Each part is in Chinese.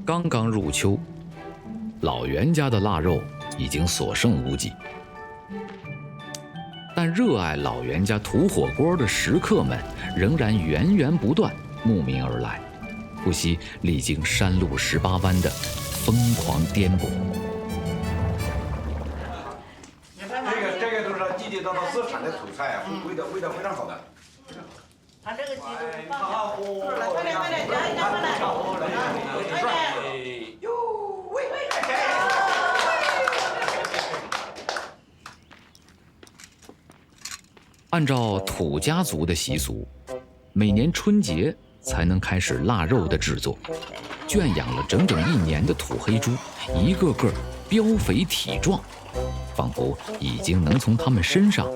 刚刚入秋，老袁家的腊肉已经所剩无几，但热爱老袁家土火锅的食客们仍然源源不断慕名而来，不惜历经山路18弯的疯狂颠簸。这个都是地地道道自产的土菜啊，味道非常好的。它这个鸡都是放快点，按照土家族的习俗，每年春节才能开始腊肉的制作。圈养了整整1年的土黑猪，一个个膘肥体壮，仿佛已经能从它们身上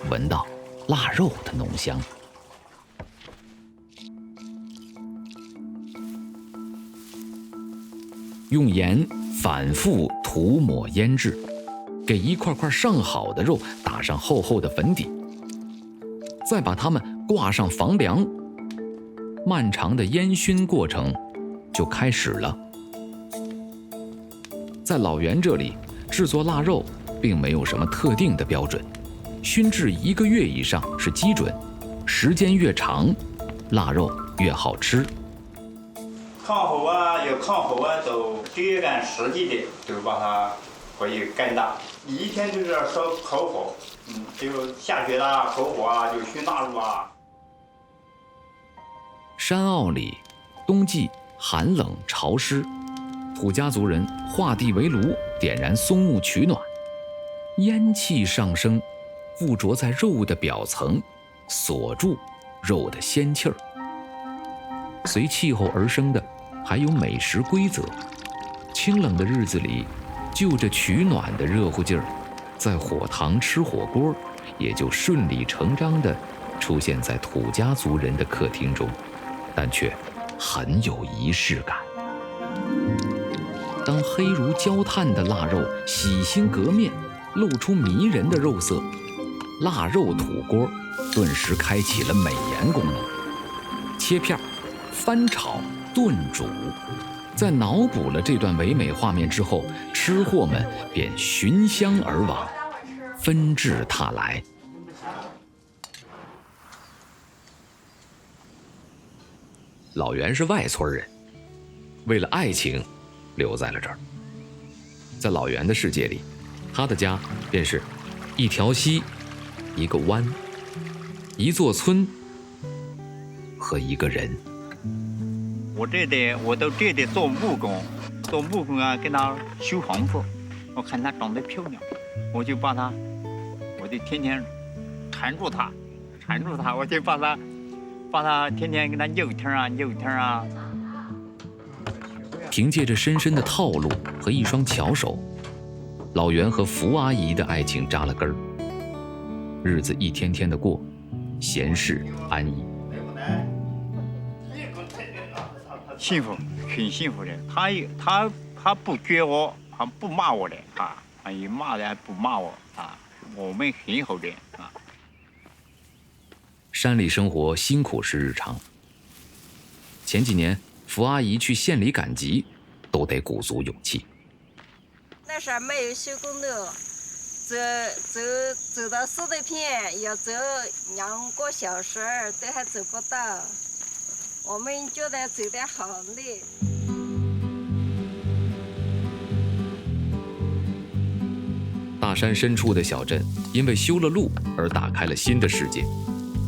闻到腊肉的浓香。用盐反复涂抹腌制，给一块块上好的肉打上厚厚的粉底，再把它们挂上房梁，漫长的烟熏过程就开始了。在老袁这里，制作腊肉并没有什么特定的标准，熏制1个月以上是基准，时间越长，腊肉越好吃。炕火啊，有炕火啊，都追赶实际的，都把它可以干大。你一天就是要烧烤火，就下雪啦、烤火啊，就熏腊肉啊。山坳里，冬季寒冷潮湿，土家族人画地为炉，点燃松木取暖，烟气上升，附着在肉的表层，锁住肉的鲜气儿。随气候而生的还有美食规则。清冷的日子里，就着取暖的热乎劲儿，在火塘吃火锅，也就顺理成章地出现在土家族人的客厅中，但却很有仪式感。当黑如焦炭的腊肉洗心革面，露出迷人的肉色，腊肉土锅顿时开启了美颜功能。切片、翻炒、炖煮，在脑补了这段唯美画面之后，吃货们便寻香而往，纷至沓来。老袁是外村人，为了爱情留在了这儿。在老袁的世界里，他的家便是一条溪、一个湾、一座村和一个人。我到这里做木工啊，跟他修房子。我看他长得漂亮，我就天天缠住他，我就把他天天跟他聊天啊。凭借着深深的套路和一双巧手，老袁和福阿姨的爱情扎了根儿，日子一天天的过，闲适安逸。幸福，很幸福的。他不撅我，他不骂我的啊，也骂人不骂我啊，我们很好的啊。山里生活辛苦是日常。前几年，福阿姨去县里赶集，都得鼓足勇气。那时候没有修公路，走到四对片要走2个小时，都还走不到。我们觉得走得好累。大山深处的小镇，因为修了路而打开了新的世界。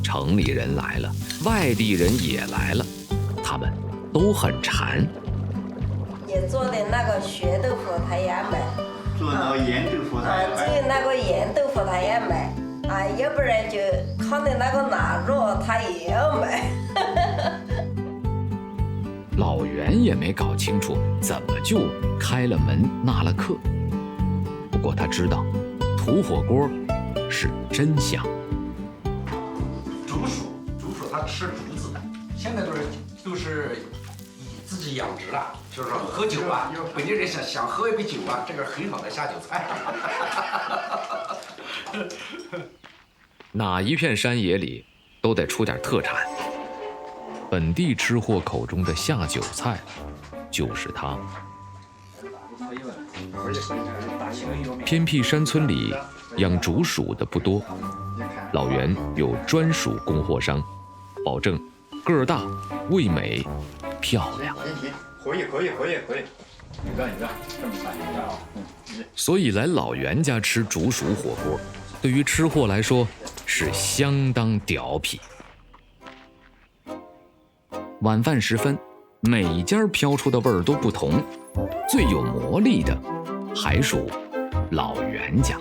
城里人来了，外地人也来了，他们都很馋。也做的那个血豆腐，他也买。做那个盐豆腐，他也买。做那个盐豆腐，他也买。啊，要不然就烤的那个腊肉，他也要买。老袁也没搞清楚怎么就开了门纳了客，不过他知道土火锅是真香。竹鼠它吃竹子的，现在都是以自己养殖了，就是说喝酒啊，北京人想喝一杯酒啊，这个很好的下酒菜。哪一片山野里都得出点特产。本地吃货口中的下酒菜，就是它。偏僻山村里养竹鼠的不多，老袁有专属供货商，保证个儿大、味美、漂亮。可以，你看，这么看，你看啊，所以来老袁家吃竹鼠火锅，对于吃货来说是相当屌皮。晚饭时分，每家飘出的味儿都不同，最有魔力的还属老袁家。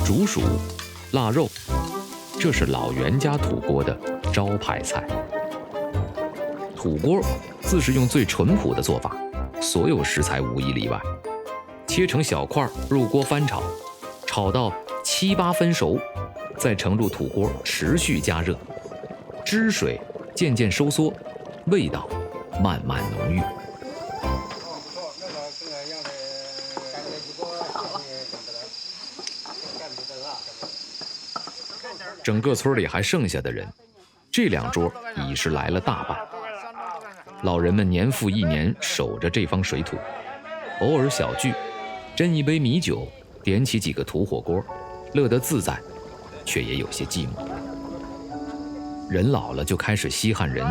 竹鼠、腊肉，这是老袁家土锅的招牌菜。土锅自是用最淳朴的做法，所有食材无一例外，切成小块入锅翻炒，炒到7、8分熟，再盛入土锅持续加热，汁水渐渐收缩，味道慢慢浓郁。整个村里还剩下的人，这2桌已是来了大半。老人们年复一年守着这方水土，偶尔小聚，斟一杯米酒，点起几个土火锅，乐得自在，却也有些寂寞。人老了就开始稀罕人，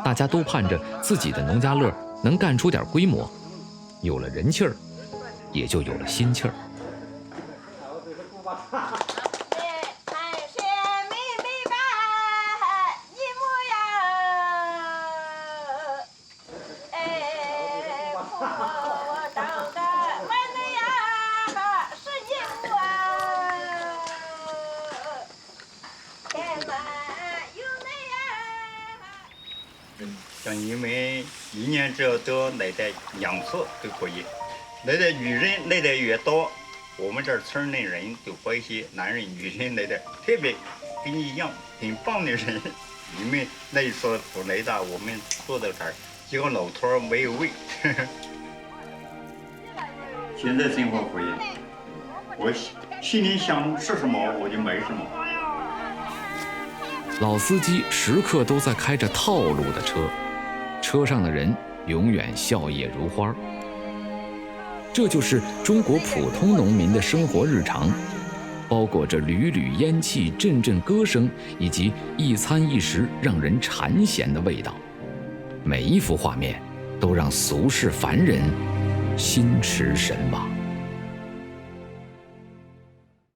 大家都盼着自己的农家乐能干出点规模，有了人气儿，也就有了心气儿。像你们一年只要都来的2次都可以，来的女人来的越多，我们这儿村内人都和一些男人女人来的特别跟你一样很棒的人。你们那一次不来的，我们坐到这儿几个老头没有味。现在生活可以，我心里想吃什么我就买什么。老司机时刻都在开着套路的车，车上的人永远笑靥如花。这就是中国普通农民的生活日常，包裹着缕缕烟气、阵阵歌声，以及一餐一食让人馋涎的味道。每一幅画面都让俗世凡人心驰神往。